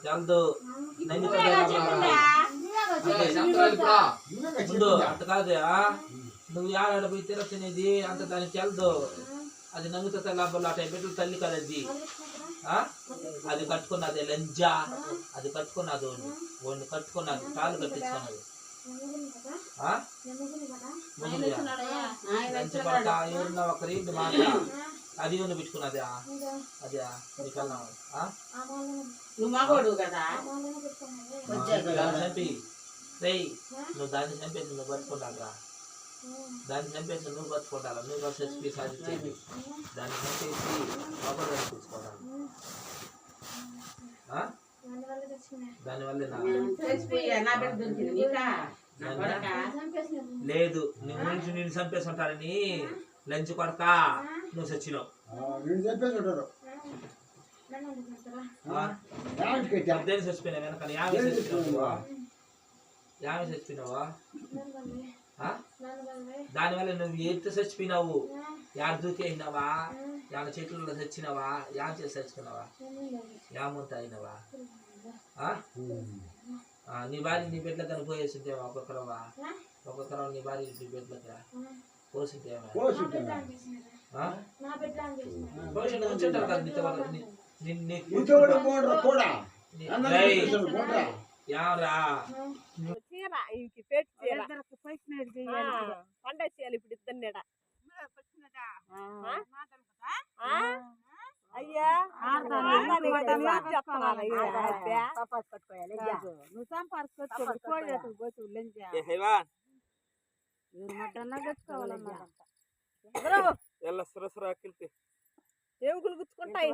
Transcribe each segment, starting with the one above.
చల్దు ముందు అంత కాదు నువ్వు ఏడాడ పోయి తిరగనేది అంత దానికి చల్దు అది నంగుతా లాభాలు అట బిడ్డలు తల్లి కదది అది కట్టుకున్నది లంజా అది కట్టుకున్నది వాడిని కట్టుకున్నది తాళ్ళు కట్టించుకున్నది లంచ పడక ఎవరున్నా ఒకరి మాట అది ఉన్న పెట్టుకున్నది అది నీకు దాన్ని చంపి రేయ్ నువ్వు దాన్ని చంపేసి నువ్వు బతుకుంటారా దాన్ని చంపేసి నువ్వు బతుకుంటారా నువ్వు బస్సు సాధించేది దాన్ని చంపేసి బాబాదాన్ని తీసుకోవాలి దానివల్ల లేదు నువ్వు నుంచి నేను చంపేసి ఉంటారని లంచ్ కొడక నువ్వు చచ్చినావు చచ్చిపోయినా వెనక యాభై చచ్చిపోయినావా దానివల్ల నువ్వు ఎత్తు చచ్చిపోయినావు యాడ దూకేసినావా యాడ చెట్లలో చచ్చినావా యాడ చేసి చచ్చిపోయినావా యామంత అయినవా నీ భార్య నీ బిడ్డలకు కానీ పోయేసింటేవా ఒక్కొక్కరవా ఒక్కొక్కరవ నీ భార్య నీ బిడ్డలకి పోసింటేవా ఉంచుంటారు కదా యావరా పండగ చేయాలి ఇప్పుడు ఇద్దరు అయ్యా నువ్వు సంపాదించుకోవాలి ఏం గులుగుచ్చుకుంటాయి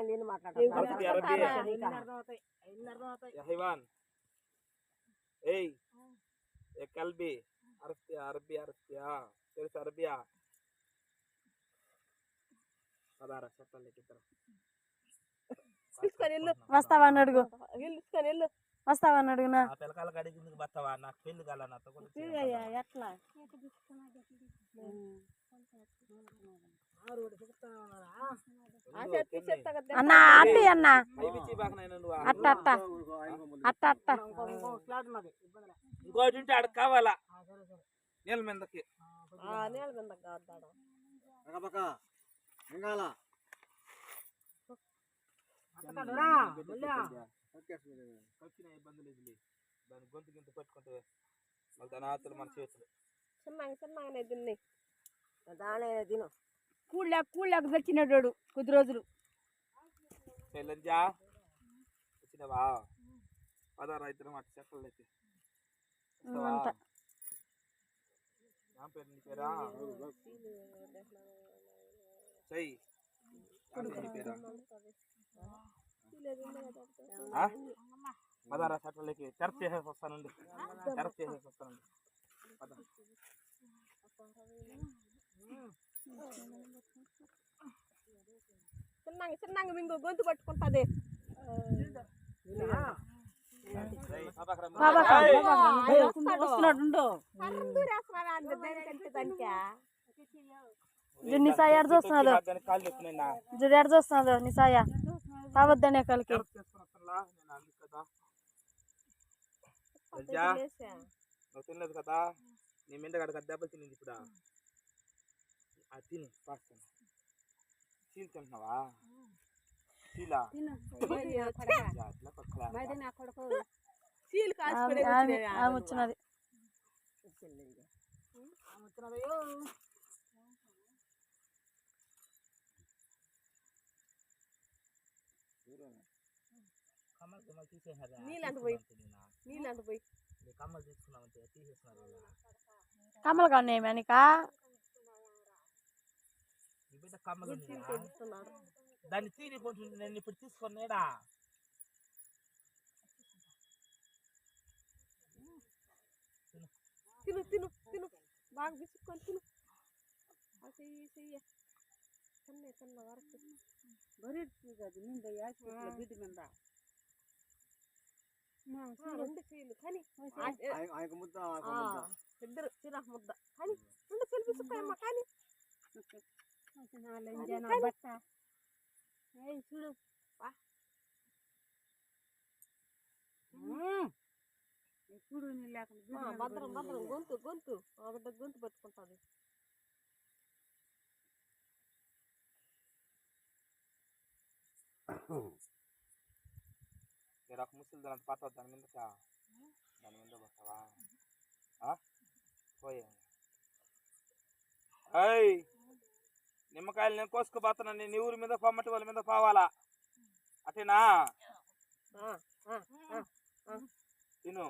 కల్బి అరబి అరబియా తెలుసు అరబియా పదారా చెప్పాలి వస్తావని అడుగు వస్తావని అడుగునా పిల్లకాల గడికి వస్తావా నాకు పెళ్లి కాల నాతో ఎట్లా అన్న అట్టి అన్న అట్ట అట్ట అట్ట అట్ట ఇంకోటి ఉంటే అక్కడ కావాలా నీళ్ళ మీదకి నీళ్ళ మీదకి కావద్దాడు ఇబ్బంది లేదు దాని గొంతు గింత పట్టుకుంటే దాని ఆతులు మన చేతులు చిన్నగానే తిన్నాయి దాని తిను కూళ్ళకు తెచ్చినాడు కొద్ది రోజులు వచ్చినవా పదారా ఇద్దరు మాట చెప్పలేదు పేరు నీ పేరా చెయ్యి పేరా పదారా చట్టలకి తెరప్ చేసేసి వస్తానండి తెరప్ చేసేసి వస్తానండి చిన్నగా మింగు గొంతు పట్టుకుంటది నిసాయ చూస్తున్నాడు జుడి చూస్తున్నాడు నిసాయ కావద్దనే కలికి నువ్వు తినలేదు కదా నీ మీద గడక దెబ్బలు తినేది ఇప్పుడు అది తిని పాస్తాను చీలు తింటున్నావా చీలా వచ్చినది కమ్మలు కానీ మనక దాన్ని తీరి కొంచెం నేను ఇప్పుడు తీసుకున్నాడా తిను తిను తిను బాగా విసుక్కొని తిను చెయ్యి చెయ్యి తిన్న వరకు బరీ బిడ్డ మీద రెండు చీలు కానీ ఇద్దరు చిరాకు ముద్ద కానీ రెండు చీలు విసుక్కోయమ్మ కానీ బట్ట చూడు ఎప్పుడు నీ లేకుండా భద్రం భద్రం గొంతు గొంతు ఆ బిడ్డ గొంతు పెట్టుకుంటుంది. ఒక ముసలి దాని పాత దాని మీద పోతావా పోయే అయ్ నిమ్మకాయలు నేను కోసుకుపోతున్నా. నీ ఊరి మీద పొమ్మటి వాళ్ళ మీద పోవాలా అటేనా తిను.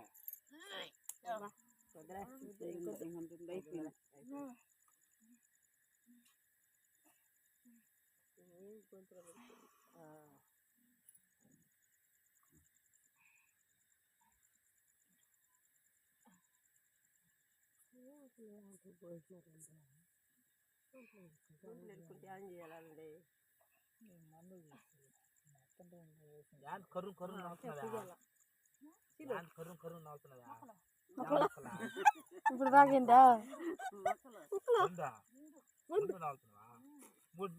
కరువు కరువు ఇప్పుడు తాగిందా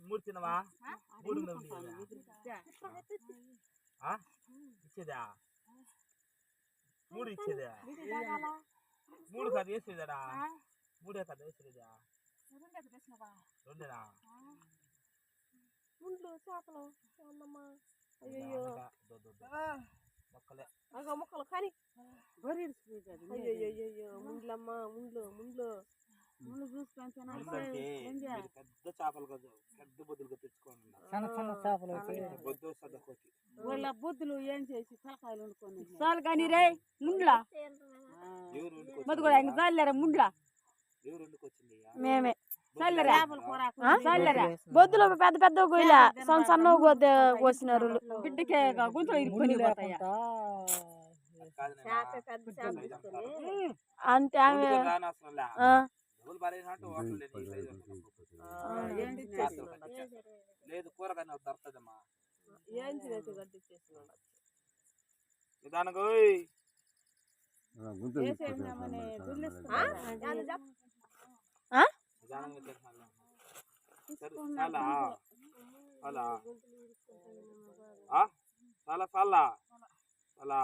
మూడు తినవా? మూడు ఇచ్చేదా? మూడు ఇచ్చేదా? మూడు కాదు వేసేదా? మూడే కదా వేసేదా? రెండేనా? ముండ్లు చేపలు అయ్యో మొక్కలే మొక్కలు కానీ అయ్యో ముండ్లమ్మా ముండ్లు ముండ్లు ముందు చూసుకొని పెద్ద చేపలు కదా, పెద్ద బొద్దులుగా తెచ్చుకోండి. బొద్దు సద్దకోటి వాళ్ళ బొద్దులు ఏం చేసి తలకాయలు వండుకొని చాలు కానీ రే ముండ్లా మొదలు కూడా ఇంక చాలేరా ముండ్లా ఎవరు వండుకొచ్చింది? మేమే చాలేరా బొద్దులు పెద్ద పెద్ద గొయ్యల సన్న సన్న కోసినారు. బిడ్డకే గుంతలు ఇరుక్కొని పోతాయా అంతే ఆమె లేదు కూరగాయ దొరుకుతుందమ్మా. నిదానంగా అలా చాలా చాలా అలా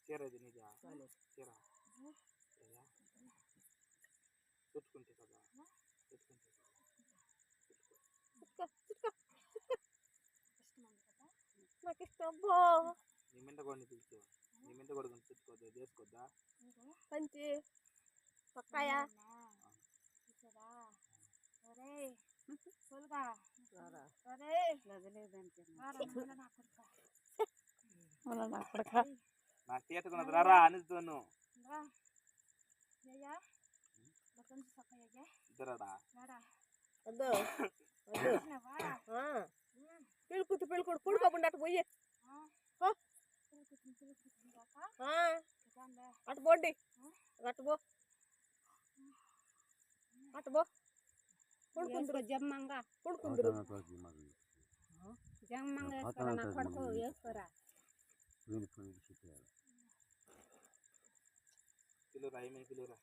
చీర ఇది నిజా చీర చుట్టుకుంటే కదా చుట్టుకుంటే నాకు ఇష్టం. నీ మింట కూడా పిలుచు, నీ మింట కూడా చుట్టుకోద్దా చేసుకోద్దా పంచి పక్కాయ నాకు తీయటకున్నది రారా అనిస్తాను ఇద్దరాడా పెళ్ళికూతు పెళ్ళికూడు పుడుకోకుండా అటు పోయి అటు పోండి అటు పో అటు పో పుడుకుందరు జమ్మంగా పుడుకుందరు జమ్మంగా వేసుకోరా నా కొడుకు వేసుకోరా పిలురా ఏమేమి పిలురా